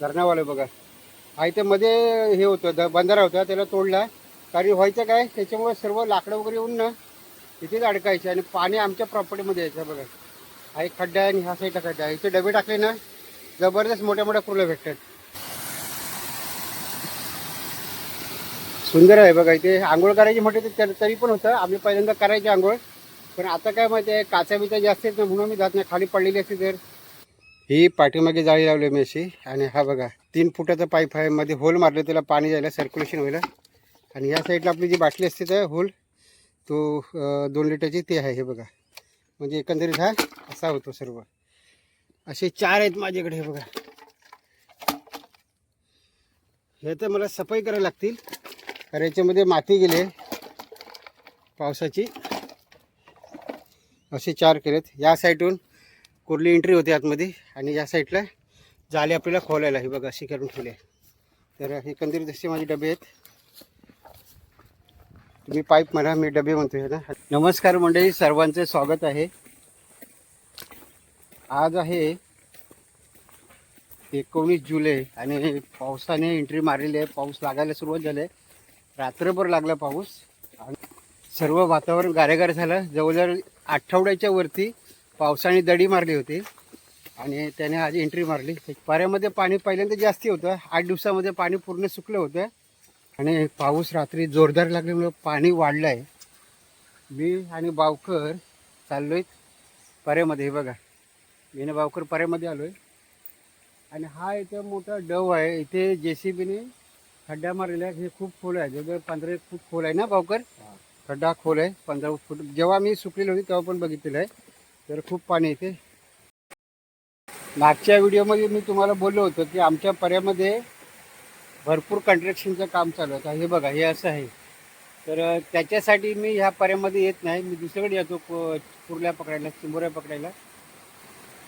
धरणावाले बघा. हा इथे मध्ये हे होतं बंधारा होता, त्याला तोडला. कारण व्हायचं काय, त्याच्यामुळे सर्व लाकडं वगैरे येऊन ना इथेच अडकायचे आणि पाणी आमच्या प्रॉपर्टीमध्ये यायचं बघा. हा एक खड्डा आहे आणि ह्या साईडला खड्डा आहे. इथे डबे टाकले ना जबरदस्त मोठ्या मोठ्या कुर्ल्या भेटतात. सुंदर आहे बघा. इथे आंघोळ करायची म्हटलं तर तरी पण होतं. आम्ही पहिल्यांदा करायची आंघोळ, पण आता काय माहिती आहे काचा बिचा जास्त आहेत ना म्हणून मी जात नाही. खाली पडलेली असते तर. ही पाठीमागे जाळी लावली मी अशी. आणि हा बघा 3 फुटाचा पाईप आहे, मध्ये होल मारले त्याला पाणी जायला, सर्क्युलेशन व्हायला. आणि या साईडला आपली जी बाटली असते तर होल तो 2 लिटरची ते आहे. हे बघा म्हणजे एकंदरीत हा असा होतो सर्व. असे 4 आहेत माझ्याकडे. हे बघा, हे तर मला सफाई करायला लागतील कारण याच्यामध्ये माती गेले पावसाची. असे 4 केलेत. या साईडून कुर्ली एंट्री होते आतमध्ये आणि या साईडला जाळी आपल्याला खोलायला. हे बघा अशी करून ठेवले. तर एकंदरीत असे माझे डबे आहेत. तुम्ही पाईप म्हणा, मी डबे म्हणतोय ना. नमस्कार मंडळी, सर्वांचे स्वागत आहे. आज आहे 19 जुलै आणि पावसाने एंट्री मारलेली आहे. पाऊस लागायला सुरुवात झाली आहे. रात्रभर लागला पाऊस आणि सर्व वातावरण गारेगार झालं. जवळजवळ आठवड्याच्या वरती पावसाने दडी मारली होती आणि त्याने आज एंट्री मारली. पाऱ्यामध्ये पाणी पहिल्यांदा जास्ती होतं. 8 दिवसामध्ये पाणी पूर्ण सुकलं होतं आणि पाऊस रात्री जोरदार लागल्यामुळे पाणी वाढलं आहे. मी आणि बावकर चाललो आहे पाऱ्यामध्ये. हे बघा, मी आणि बावकर पाऱ्यामध्ये आलो आहे आणि हा इथं मोठा डव आहे. इथे JCBने खड्डा मारलेला आहे. हे खूप खोल आहे, जवळजवळ 15 फूट खोल आहे ना बावकर. खड्डा खोल आहे 15 फूट. जेव्हा मी सुकलेली होती तेव्हा पण बघितलेलं आहे. तर खूप पाणी येते. मागच्या व्हिडिओमध्ये मी तुम्हाला बोललो होतो की आमच्या पर्यामध्ये भरपूर कंस्ट्रक्शनचं काम चालू होतं. हे बघा, हे असं आहे. तर त्याच्यासाठी मी ह्या पर्यामध्ये येत नाही. मी दुसरीकडे येतो कुर्ल्या पकडायला, चिंबोऱ्या पकडायला.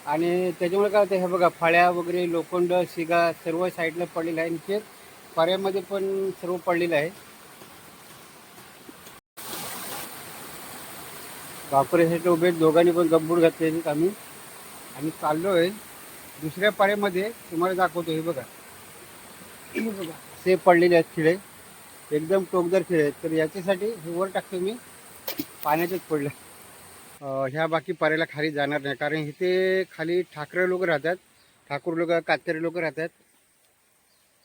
आणि त्याच्यामुळे काय होतं, हे बघा फळ्या वगैरे, लोखंड, शिगा सर्व साईडला पडलेलं आहे. आणि ते पर्यामध्ये पण सर्व पडलेलं आहे. वापरासाठी उभे दोघांनी पण गंबूड घातले आम्ही आणि चाललो आहे दुसऱ्या पाऱ्यामध्ये. तुम्हाला दाखवतो. हे बघा, हे बघा असे पडलेले आहेत खिळे, एकदम टोकदार खिळे आहेत. तर याच्यासाठी हे वर टाकतो मी, पाण्यातच पडलं. ह्या बाकी पाऱ्याला खाली जाणार नाही कारण इथे खाली ठाकरे लोक राहतात, ठाकूर लोक, कातकरी लोक राहतात.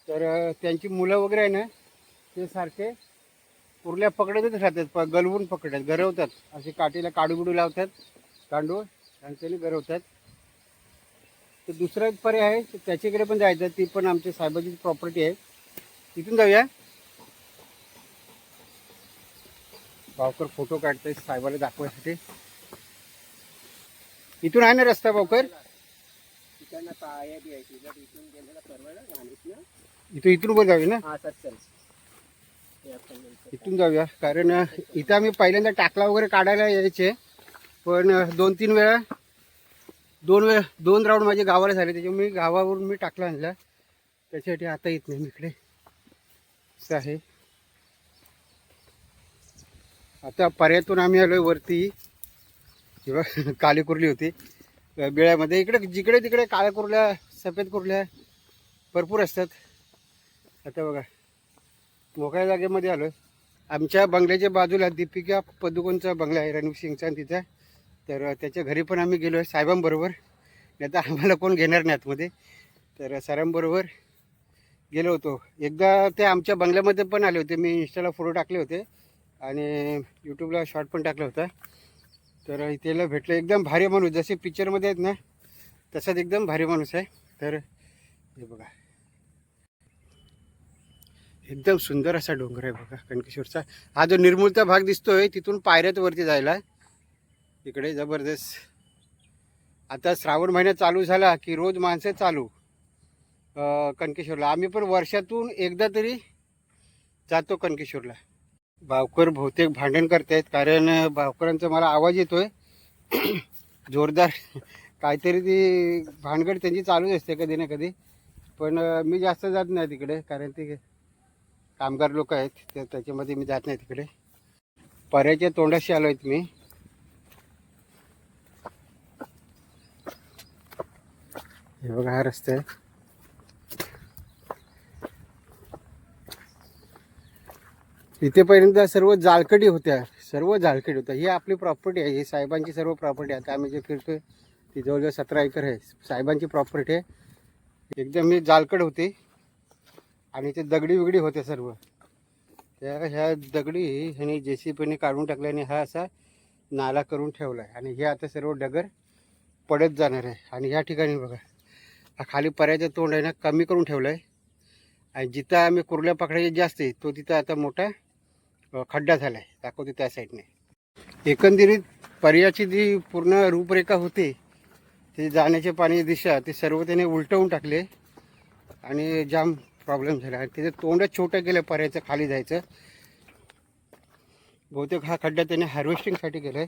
तर त्यांची मुलं वगैरे आहे ना, ते सारखे कुर्ल्या पकडतच राहतात. गलवून पकडतात, गरवतात. असे काठीला काडूबिडू लावतात, कांडू, आणि त्याने गरवतात. तर दुसरा एक पर्याय आहे, त्याच्याकडे पण जायचं. ती पण आमच्या साहेबाची प्रॉपर्टी आहे. तिथून जाऊया. भावकर फोटो काढतोय साहेबाला दाखवायसाठी. इथून आहे ना रस्ता भावकर? इथून पण जाऊया ना. इथून जाऊया कारण इथं आम्ही पहिल्यांदा टाकला वगैरे काढायला यायचे, पण 2 राऊंड माझे गावाला झाले. त्याच्यामुळे मी गावावरून मी टाकला आणला. त्याच्यासाठी आता येत नाही मी इकडे. असं आहे. आता पर्यातून आम्ही आलोय वरती. किंवा काळी कुर्ली होती बेळ्यामध्ये. इकडे जिकडे तिकडे काळ्या कुर्ल्या, सफेद कुर्ल्या भरपूर असतात. आता बघा मोकळ्या जागेमध्ये आलोय. आमच्या बंगल्याच्या बाजूला दीपिका पदुकोणचा बंगला आहे, रणवीर सिंगचा आणि तिचा. तर त्याच्या घरी पण आम्ही गेलो आहे साहेबांबरोबर. नाही तर आम्हाला कोण घेणार नाही आतमध्ये. तर सरांबरोबर गेलो होतो. एकदा ते आमच्या बंगल्यामध्ये पण आले होते. मी इंस्टाला फोटो टाकले होते आणि यूट्यूबला शॉर्ट पण टाकला होता. तर इथेला भेटलं. एकदम भारी माणूस, जसे पिक्चरमध्ये आहेत ना तसाच एकदम भारी माणूस आहे. तर हे बघा, एकदम सुंदर असा डोंगर आहे बघा कणकेश्वरचा. हा जो निर्मूलचा भाग दिसतोय तिथून पायऱ्यात वरती जायला इकडे जबरदस्त. आता श्रावण महिना चालू झाला की रोज माणसं चालू कणकेश्वरला. आम्ही पण वर्षातून एकदा तरी जातो कणकेश्वरला. भावकर बहुतेक भांडण करतायत कारण भावकरांचा मला आवाज येतोय जोरदार. काहीतरी ती भानगड त्यांची चालूच असते कधी ना कधी. पण मी जास्त जात नाही तिकडे कारण ते कामगार लोक आहेत, त्याच्यामध्ये मी जात नाही तिकडे. पर्याच्या तोंडाशी आलो आहेत मी. हे बघा हा रस्ता आहे. इथेपर्यंत सर्व जाळकटी होत्या, सर्व जाळकटी होत्या. ही आपली प्रॉपर्टी आहे, ही साहेबांची सर्व प्रॉपर्टी आहे. आता आम्ही जे फिरतोय ती जवळजवळ 17 एकर आहे, साहेबांची प्रॉपर्टी आहे. एकदम ही जाळकट होती आणि ते दगडी विगडी होते सर्व. त्या ह्या दगडी ह्याने JCBने काढून टाकल्याने हा असा नाला करून ठेवला आहे. आणि हे आता सर्व डगर पडत जाणार आहे. आणि ह्या ठिकाणी बघा, हा खाली पर्यायचं तोंड आहे ना कमी करून ठेवलं आहे. आणि जिथं आम्ही कुर्ल्या पकडायचे जास्त आहे तो तिथं आता मोठा खड्डा झाला आहे, दाखवतो त्या साईडने. एकंदरीत पर्याची जी पूर्ण रूपरेखा होती, ते जाण्याचे पाणी दिशा ते सर्व त्याने उलटवून टाकले आणि जाम प्रॉब्लेम झाला. आणि त्याचं तोंडच छोटं केलं पर्यायचं खाली जायचं. बहुतेक हा खड्डा त्याने हार्वेस्टिंगसाठी केलं आहे,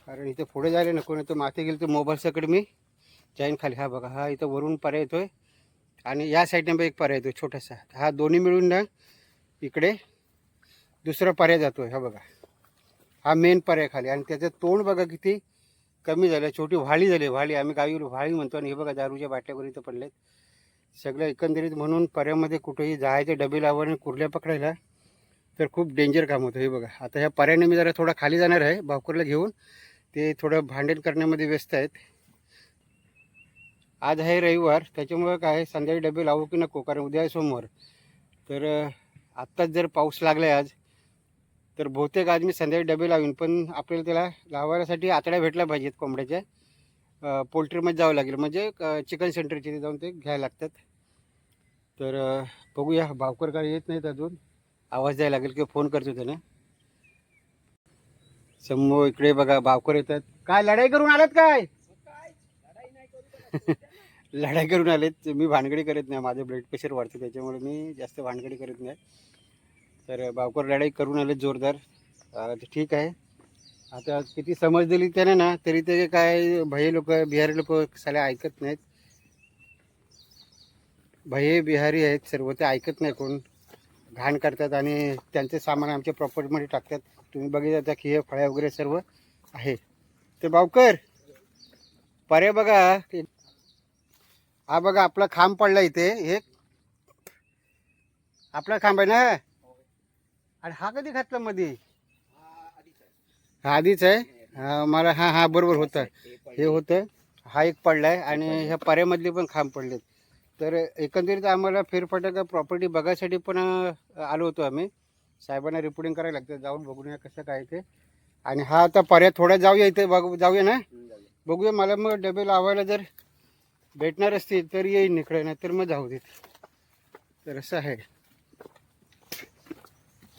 कारण इथं पुढे जायला नको, नाही तर माथे गेलं तर मोबाईल सकट मी जाईन खाली. हा बघा, हा इथं वरून पर्याय येतोय आणि या साईडने पण एक पर्याय येतो छोटासा. हा दोन्ही मिळून ना इकडे दुसरा पर्याय जातोय. हा बघा, हा मेन पर्याय खाली. आणि त्याचं तोंड बघा किती कमी झालं, छोटी व्हाळी झाली. व्हाळी आम्ही गावी व्हाळी म्हणतो. आणि हे बघा दारूच्या बाटल्यावर इथं पडलेत सगळं. एकंदरीत म्हणून पर्यामध्ये कुठेही जायचे डबे लावून कुर्ल्या पकडायला तर खूप डेंजर काम होतं. हे बघा, आता ह्या पर्यायाने मी जरा थोडा खाली जाणार आहे भावकरला घेऊन. ते थोडं भांडण करण्यामध्ये व्यस्त आहेत. आज आहे रविवार, त्याच्यामुळं काय संध्याकाळी डबे लावू की नको, कारण उद्या आहे सोमवार. तर आत्ताच जर पाऊस लागला आहे आज, तर बहुतेक आज मी संध्याकाळी डबे लावीन. पण आपल्याला त्याला लावायसाठी आतड्या भेटल्या पाहिजेत कोंबड्याच्या. पोल्ट्रीमध्ये जावं लागेल, म्हणजे चिकन सेंटरचे ते जाऊन ते घ्यायला लागतात. तर बघूया, भावकर काय येत नाहीत अजून, आवाज द्यायला लागेल किंवा फोन करतो त्याने. समोर इकडे बघा भावकर येतात. काय लढाई करून आलात काय? लढाई करून आलेत. मी भानगडी करत नाही, माझं ब्लड प्रेशर वाढतं त्याच्यामुळे मी जास्त भानगडी करत नाही. तर भावकर लढाई करून आलेत जोरदार. ठीक आहे, आता किती समज दिली त्याने ना, तरी ते काय भये लोक बिहारी लोक साले ऐकत नाहीत. भये बिहारी आहेत सर्व, ते ऐकत नाही. कोण घाण करतात आणि त्यांचे सामान आमच्या प्रॉपर्टीमध्ये टाकतात. तुम्ही बघितलं की हे फळ्या वगैरे सर्व आहे. ते भावकर पर्याय बघा, हा बघा आपला खांब पडला इथे. एक आपला खांब आहे ना, आणि हा कधी घातला मध्ये? हा आधीच आहे. मला हा बरोबर होतं, हे होतं. हा एक पडलाय आणि ह्या पर्यामधले पण खांब पडलेत. तर एकंदरीत आम्हाला फेरफटका प्रॉपर्टी बघायसाठी पण आलो होतो आम्ही. साहेबांना रिपोर्टिंग करायला लागतं, जाऊन बघून या कसं काय ते. आणि हा आता पर्याय थोडा जाऊया इथे जाऊया ना, बघूया. मला मग डबे लावायला जर भेटणार असतील तर येईन इकडे, नाही तर मग जाऊ देत. तर असं आहे,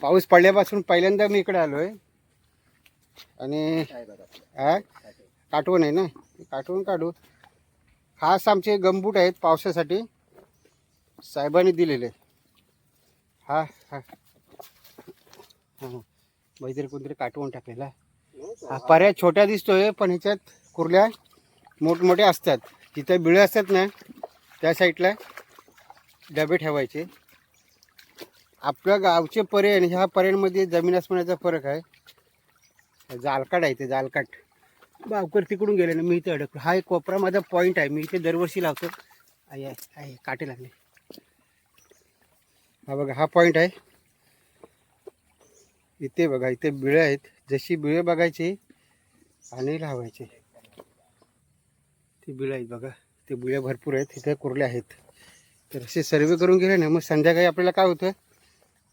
पाऊस पडल्यापासून पहिल्यांदा मी इकडे आलो आहे. आणि काटवण आहे ना, काटवण काढू. खास आमचे गमबूट आहेत पावसासाठी, साहेबांनी दिलेले. हा हा हां, मैत्री कोणतरी काटवून टाकलेला. हा पर्याय छोट्या दिसतोय, पण ह्याच्यात कुर्ल्या मोठमोठ्या असतात. जिथे बिळे असतात ना त्या साईडला डबे ठेवायचे. आपल्या गावचे पर्याय आणि ह्या पर्यायांमध्ये जमीन आसमानाचा फरक आहे. जालकाट आहे ते, जालकाट. भावकर तिकडून गेले ना, मी इथे अडकलो. हा एक कोपरा माझा पॉईंट आहे, मी इथे दरवर्षी लावतो. आहे काटे लागले. हा बघा, हा पॉईंट आहे इथे. बघा इथे बिळे आहेत, जशी बिळे बघायची आणि लावायचे. ते बिळे आहेत बघा, ते बिळे भरपूर आहेत, इथे कुर्ले आहेत. तर असे सर्वे करून गेले ना, मग संध्याकाळी आपल्याला काय होतं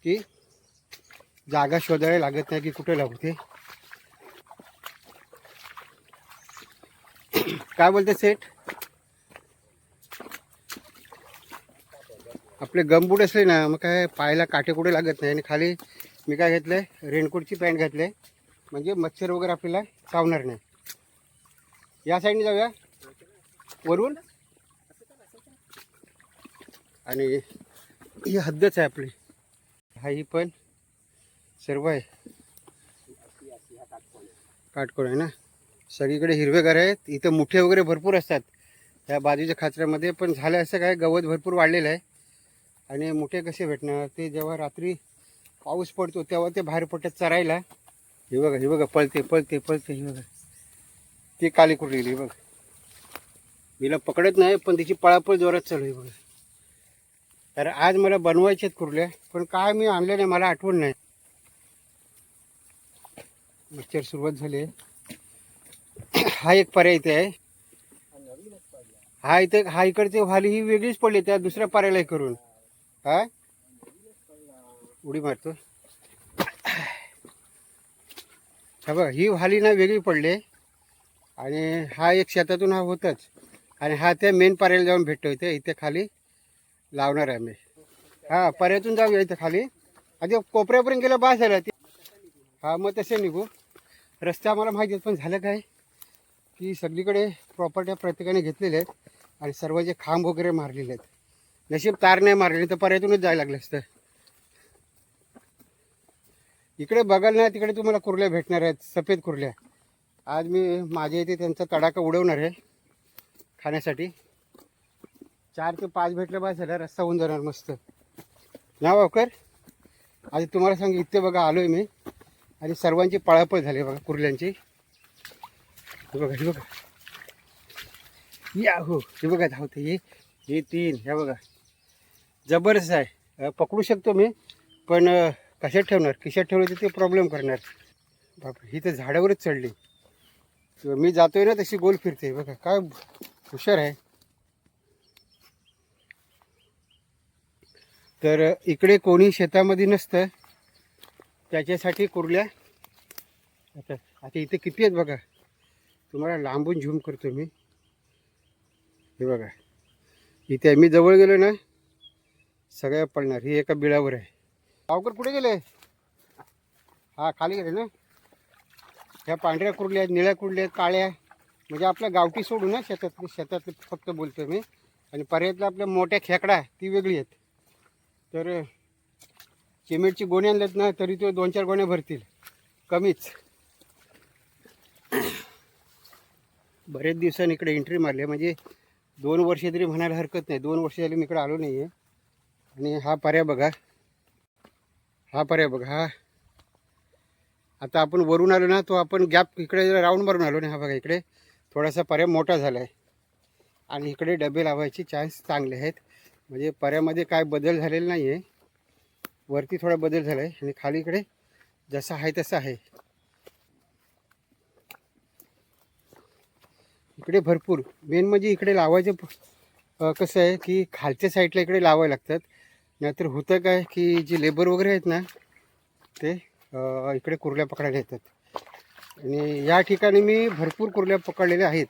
की जागा शोधायला लागत नाही की कुठे लावू ते. काय बोलते सेठ? आपले गमबूट असले ना, मग काय पायाला काटे कुठे लागत नाही. आणि खाली मी काय घेतलंय, रेनकोटची पॅन्ट घातली, म्हणजे मच्छर वगैरे आपल्याला चावणार नाही. या साईडने जाऊया वरून. आणि ही हद्दच आहे आपली, हा ही पण सर्व आहे काटकोण आहे ना. सगळीकडे हिरवेगार आहेत. इथं मुठे वगैरे भरपूर असतात त्या बाजूच्या खाचऱ्यामध्ये, पण झालं असं काय गवत भरपूर वाढलेलं आहे. आणि मुठे कसे भेटणार? ते जेव्हा रात्री पाऊस पडतो तेव्हा ते बाहेर पडतात चरायला. हे बघा, हे बघा, पळते पळते पळते. हे बघा, ती काली कुठे गेली बघ. मीला पकडत नाही, पण तिची पळापळ जोरात चालू आहे बघा. तर आज मला बनवायचे आहेत कुर्ल्या, पण काय मी आणले नाही, मला आठवण नाही. मच्छर सुरुवात झाली आहे. हा एक पर्याय इथे आहे. हा इथे हा इकडचे वाली ही वेगळीच पडली त्या दुसऱ्या पर्याय करून. हा उडी मारतो. हा बघ ही वाली ना वेगळी पडली आणि हा एक शेतातून हा होतच आणि हा त्या मेन पर्यायला जाऊन भेटतो. इथे खाली लावणार आहे मी. हा पर्यातून जाऊया इथं खाली. आधी कोपऱ्यापर्यंत गेलं बास झालं. हा मग तसे निघू. रस्ते आम्हाला माहिती आहेत पण झालं काय की सगळीकडे प्रॉपर्ट्या प्रत्येकाने घेतलेल्या आहेत आणि सर्व जे खांब वगैरे मारलेले आहेत. नशीब तार नाही मारलेली तर पर्यातूनच जायला लागलं असतं. इकडे बघाल ना तिकडे तुम्हाला कुर्ल्या भेटणार आहेत, सफेद कुर्ल्या. आज मी माझ्या इथे त्यांचा तडाखा उडवणार आहे खाण्यासाठी. 4 ते 5 भेटलं बस झालं, रस्ता होऊन जाणार मस्त ना वावकर. आधी तुम्हाला सांग इथे बघा आलोय मी आणि सर्वांची पळापळ झाली बघा कुर्ल्यांची. हे बघा हे बघा या हो हे बघा धावते हे 3 ह्या बघा जबरदस्त आहे. पकडू शकतो मी पण कशात ठेवणार, खिशात ठेवलं तर ते प्रॉब्लेम करणार. बापरे ही तर झाडावरच चढली. मी जातोय ना तशी गोल फिरते बघा. काय हुशार आहे. तर इकडे कोणी शेतामध्ये नसतं त्याच्यासाठी कुर्ल्या. आता इथे किती आहेत बघा. तुम्हाला लांबून झूम करतो मी. हे बघा इथे मी जवळ गेलो ना सगळ्या पडणार. ही एका बिळावर आहे. गावकर कुठे गेले. हा खाली गेले ना. ह्या पांढऱ्या कुर्ल्या आहेत, निळ्या कुर्ल्या आहेत, काळ्या. म्हणजे आपल्या गावठी सोडून ना शेतातले फक्त बोलतो मी. आणि पर्यातल्या आपल्या मोठ्या खेकडा ती वेगळी आहेत. तर चिमेटची गोणी आणल्यात ना तरी तो 2-4 गोण्या भरतील कमीच. बरेच दिवसांनी इकडे एंट्री मारली म्हणजे 2 वर्ष तरी म्हणायला हरकत नाही. 2 वर्ष झाली मी इकडे आलो नाही आहे. आणि हा पर्याय बघा, हा पर्याय बघा. हा आता आपण वरून आलो ना तो आपण गॅप इकडे राऊंड मारून आलो ना. हा बघा इकडे थोडासा पर्याय मोठा झाला आहे आणि इकडे डबे लावायचे चान्स चांगले आहेत. म्हणजे पर्यामध्ये काय बदल झालेला नाही आहे. वरती थोडा बदल झाला आहे आणि खाली इकडे जसा आहे तसा आहे. इकडे भरपूर मेन म्हणजे इकडे लावायचं कसं आहे की खालच्या साईडला इकडे लावायला लागतात. नाहीतर होतं काय की जे लेबर वगैरे आहेत ना ते इकडे कुर्ल्या पकडायला येतात. आणि या ठिकाणी मी भरपूर कुर्ल्या पकडलेल्या आहेत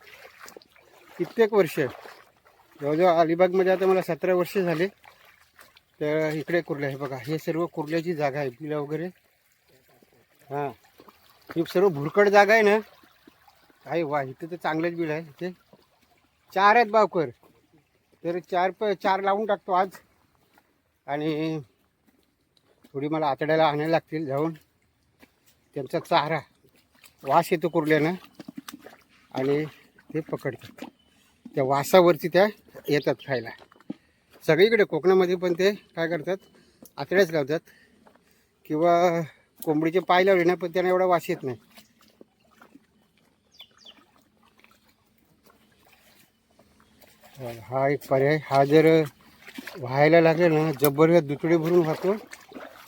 कित्येक वर्ष. जवळजवळ अलिबागमध्ये आता मला 17 वर्ष झाले. तर इकडे कुर्ल्या आहे बघा. हे सर्व कुर्ल्याची जागा आहे. बिला वगैरे हां ही सर्व भुरकट जागा आहे ना. आहे वा इथं तर चांगलंच बिल आहे. इथे 4 आहेत बावकर. तर 4 लावून टाकतो आज. आणि थोडी मला आतड्याला आणायला लागतील जाऊन. त्यांचा चारा वास येतो कुर्ल्यानं आणि ते पकडतात. त्या वासावरती त्या येतात खायला. सगळीकडे कोकणामध्ये पण ते काय करतात आतड्याच लावतात किंवा कोंबडीचे पाय लावले ना पण त्यांना एवढा वास येत नाही. हा एक पर्याय. हा जर व्हायला लागले ना जबरदस्त दुतडे भरून वाहतो.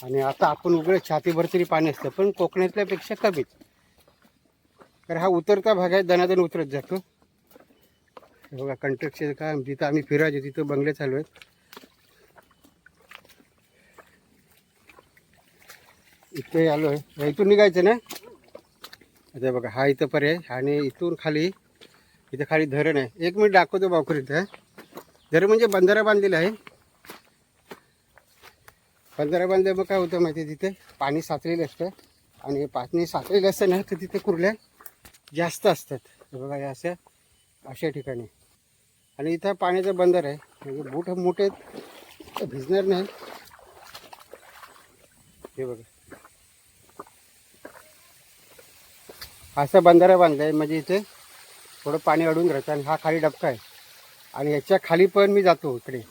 आणि आता आपण उघडे छातीभर तरी पाणी असतं पण कोकणातल्यापेक्षा कमीच. तर हा उतरता भाग आहे, दनादन उतरत जातो. बघा कंस्ट्रक्शन काम जिथं आम्ही फिरायचो तिथं बंगले चालू आहेत. इथे आलो आहे. इथून निघायचं ना. आता बघा हा इथं पर्याय आणि इथून खाली इथं खाली धरण आहे. 1 मिनिट दाखवतो बावकर. इथं धरण म्हणजे बंधारा बांधलेला आहे. बंधारा बांधल्या मग काय होतं माहिती आहे तिथे पाणी साचलेलं असतं आणि पाणी साचलेलं असतं ना तर तिथे कुर्ल्या जास्त असतात. बघा हे असं अशा ठिकाणी. आणि इथं पाण्याचा बंधारा आहे म्हणजे बूट मोठे भिजणार नाही. हे बघा असा बंधारा बांधला आहे म्हणजे इथे थोडं पाणी अडून राहतं. आणि हा खाली डबका आहे आणि याच्या खाली पण मी जातो. इकडे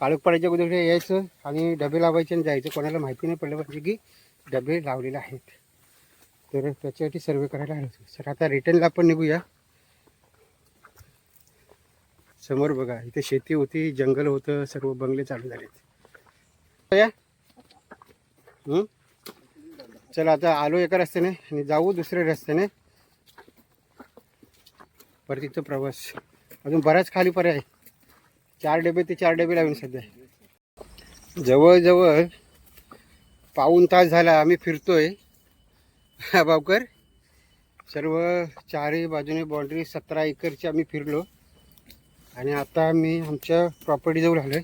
काळोख पडायच्या अगोदर यायचं आणि डबे लावायचे आणि जायचं. कोणाला माहिती नाही पडलं पाहिजे की डबे लावलेले आहेत. तर त्याच्यासाठी सर्वे करायला आलो. सर आता रिटर्नला आपण निघूया. समोर बघा इथे शेती होती, जंगल होतं, सर्व बंगले चालू झालेत. चला आता आलो एका रस्त्याने आणि जाऊ दुसऱ्या रस्त्याने. परत तिथं प्रवास अजून बराच खाली पर्याय. 4 डबे ते 4 डबे लावून सध्या जवळजवळ पाऊण तास झाला आम्ही फिरतोय. हा भावकर सर्व चारही बाजूने बाउंड्री 17 एकरची आम्ही फिरलो आणि आता आम्ही आमच्या प्रॉपर्टीजवळ आलो आहे.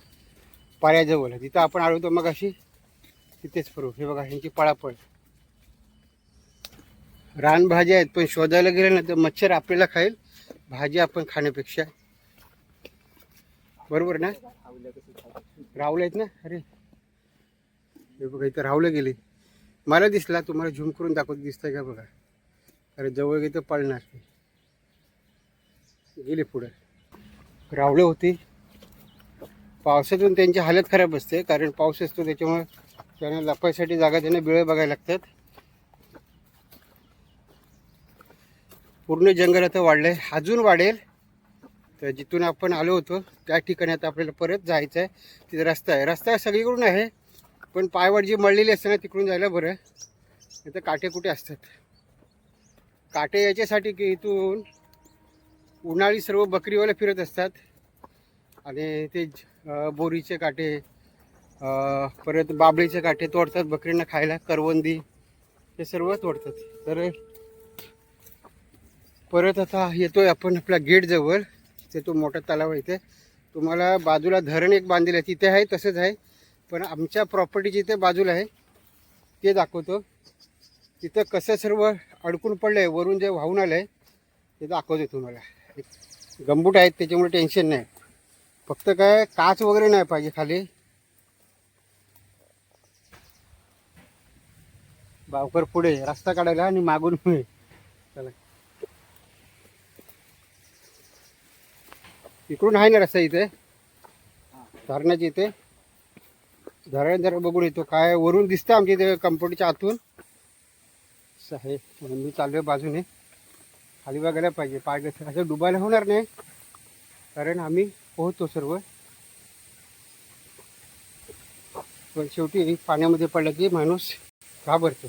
पाऱ्याजवळ तिथं आपण आलो होतो मग अशी तिथेच फिरू. हे बघा ह्यांची पळापळ. रानभाज्या आहेत पण शोधायला गेले ना तर मच्छर आपल्याला खाईल भाजी आपण खाण्यापेक्षा. बरोबर ना. रावले आहेत ना. अरे हे बघा इथं रावलं गेले. मला दिसला तुम्हाला झूम करून दाखवत दिसतंय का बघा. अरे जवळ गेलं पळणार गेले पुढे. रावलं होती. पावसातून त्यांची हालत खराब असते कारण पाऊस असतो त्याच्यामुळे त्यांना लपायसाठी जागा त्यांना बिळे बघायला लागतात. पूर्ण जंगल आता वाढलंय अजून वाढेल. तर जिथून आपण आलो होतो त्या ठिकाणी आता आपल्याला परत जायचं आहे. तिथे रस्ता आहे. रस्ता सगळीकडून आहे पण पायवाट जी मळलेली असते ना तिकडून जायला बरं. इथं काटे कुठे असतात. काटे याच्यासाठी की इथून उन्हाळी सर्व बकरीवाले फिरत असतात आणि ते बोरीचे काटे परत बाबळीचे काटे तोडतात बकरींना खायला. करवंदी हे सर्व तोडतात. तर परत आता येतोय आपण आपल्या गेटजवळ. ते तो मोठा तलाव आहे. इथे तुम्हाला बाजूला धरण एक बांधलेलं आहे तिथे आहे तसंच आहे पण आमच्या प्रॉपर्टी जिथे बाजूला आहे ते दाखवतो. तिथं कसं सर्व अडकून पडलं आहे वरून जे वाहून आलं आहे ते दाखवतो तुम्हाला. गंबूट आहेत त्याच्यामुळे टेन्शन नाही. फक्त काय काच वगैरे नाही पाहिजे खाली. बावकर पुढे रस्ता काढायला आणि मागून पुढे. चला इकडून आहे ना रस्ता इथे धरणाच्या इथे. धरण जरा बघून येतो काय वरून दिसतं आमच्या इथे कंपाऊंडच्या आतून आहे. मी चाललोय बाजूने. खाली बघायला पाहिजे पाय कसं असं डुबायला होणार नाही कारण आम्ही पोहतो सर्व. पण शेवटी पाण्यामध्ये पडलं की माणूस घाबरतो.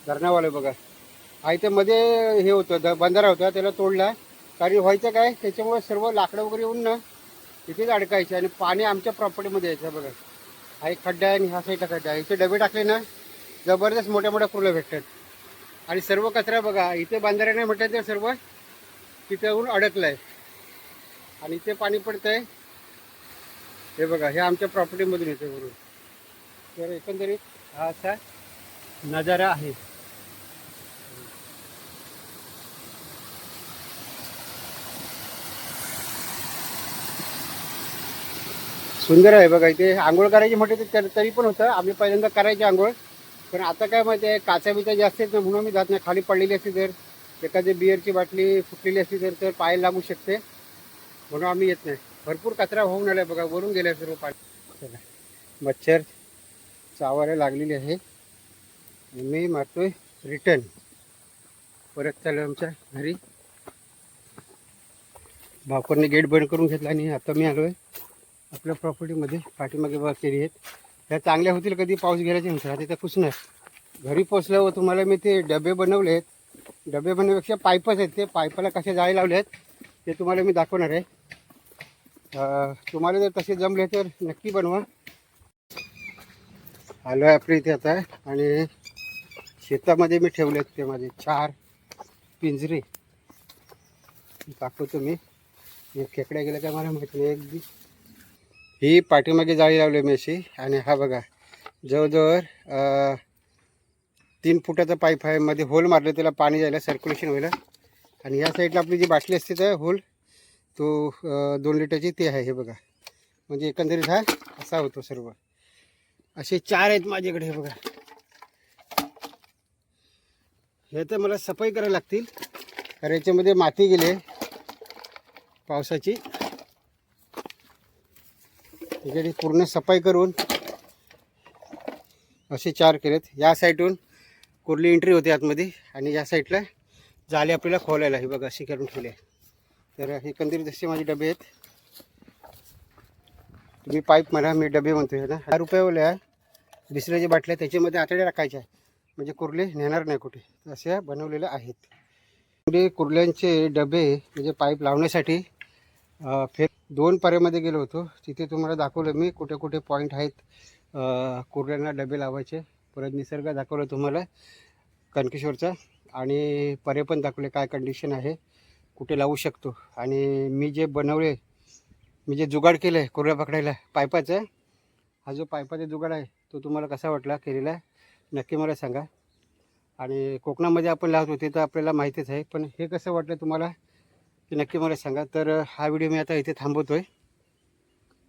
धरणावाले बघा हा इथे मध्ये हे होतं बंधारा होता त्याला तोडला कारण व्हायचं काय त्याच्यामुळे सर्व लाकडं वगैरे येऊन ना तिथेच अडकायचे आणि पाणी आमच्या प्रॉपर्टीमध्ये यायचं. बघा हा एक खड्डा आहे आणि हा साईडला खड्डा आहे. इथे डबे टाकले ना जबरदस्त मोठ्या मोठ्या फुलं भेटतात. आणि सर्व कचरा बघा इथे बांधारा नाही म्हटलं तर सर्व तिथे येऊन अडकलं आहे आणि इथे पाणी पडतं आहे. हे बघा हे आमच्या प्रॉपर्टीमधून येते वरून. तर एकंदरीत हा असा नजारा आहे. सुंदर आहे बघा. इथे आंघोळ करायची म्हटलं तरी पण होतं. आम्ही पहिल्यांदा करायची आंघोळ पण आता काय माहिती आहे काचा बिचा जास्त आहेत ना म्हणून मी जात नाही. खाली पडलेली असली तर एखादी बिअरची बाटली फुटलेली असली तर पायाला लागू शकते म्हणून आम्ही येत नाही. भरपूर कचरा होऊन आला बघा वरून गेल्या सर्व पाणी. चला मच्छर चावायला लागलेली आहे. मी मारतोय रिटर्न परत चालू आमच्या घरी. भावकरने गेट बंद करून घेतला आणि आता मी आलो आहे आपल्या प्रॉपर्टीमध्ये. पाठीमागे बघा केली आहेत ह्या चांगल्या होतील कधी पाऊस गेल्याचे म्हणतात. तिथं पुसणार. घरी पोचल्यावर तुम्हाला मी ते डबे बनवले आहेत. डबे बनवण्यापेक्षा पाईपच आहेत. ते पाईपाला कसे जाळे लावले आहेत ते तुम्हाला मी दाखवणार आहे. तुम्हाला जर तसे जमले तर नक्की बनवा. आलो आहे आपल्या इथे आता आणि शेतामध्ये मी ठेवले आहेत ते माझे 4 पिंजरे दाखवतो मी. एक खेकड्या गेल्या काय मला माहिती नाही. एक ही पाठीमागे जाळी लावली मी अशी आणि हा बघा जवळजवळ 3 फुटाचा पाईप आहे. मध्ये होल मारले त्याला पाणी जायला सर्क्युलेशन व्हायला. आणि ह्या साईडला आपली जी बाटली असते तर होल तो 2 लिटरची ते आहे. हे बघा म्हणजे एकंदरीत हा असा होतो सर्व. असे 4 आहेत माझ्याकडे. हे बघा हे तर मला सफाई करायला लागतील कारण याच्यामध्ये माती गेली पावसाची. त्याच्यासाठी पूर्ण सफाई करून असे 4 केलेत. या साईडून कुर्ली एंट्री होते आतमध्ये आणि या साईडला जाले आपल्याला खोलायला. हे बघा अशी करून ठेवले. तर एकंदरीत जसे माझे डबे आहेत. तुम्ही पाईप म्हणा मी डबे म्हणतो. आहे ना 10 रुपयावाले आहे. बिसलेच्या बाटल्या त्याच्यामध्ये आतड्या टाकायच्या म्हणजे कुर्ले नेणार नाही कुठे, अशा बनवलेल्या आहेत. पुढे कुर्ल्यांचे डबे म्हणजे पाईप लावण्यासाठी फेर 2 पाऱ्यामध्ये गेलो होतो. तिथे तुम्हाला दाखवलं मी कुठे कुठे पॉईंट आहेत कुर्ल्यांना डबे लावायचे. परत निसर्ग दाखवलं तुम्हाला कणकेश्वरचा, आणि पर्याय पण दाखवले काय कंडिशन आहे, कुठे लावू शकतो. आणि मी जे जुगाड केलं आहे कुर्ल्या पकडायला पाईपाचा, हा जो पाईपाचा जुगाड आहे तो तुम्हाला कसा वाटला केलेला नक्की मला सांगा. आणि कोकणामध्ये आपण लावतो ते तर आपल्याला माहितीच आहे, पण हे कसं वाटलं तुम्हाला की नक्की मला सांगा. तर हा व्हिडिओ मी आता इथे थांबवतो आहे.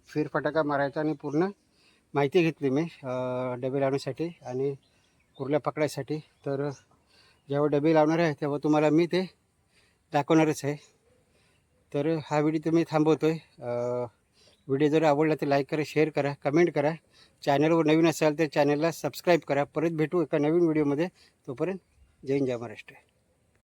फेरफटाका मारायचा आणि पूर्ण माहिती घेतली मी डबे लावण्यासाठी आणि कुर्ल्या पकडायसाठी. तर जेव्हा डबे लावणार आहे तेव्हा तुम्हाला मी ते दाखवणारच आहे. तर हा व्हिडिओ तुम्ही थांबवतो आहे. व्हिडिओ जर आवडला तर लाईक करा, शेअर करा, कमेंट करा. चॅनलवर नवीन असाल तर चॅनलला सबस्क्राईब करा. परत भेटू एका नवीन व्हिडिओमध्ये. तोपर्यंत जय हिंद, जय महाराष्ट्र.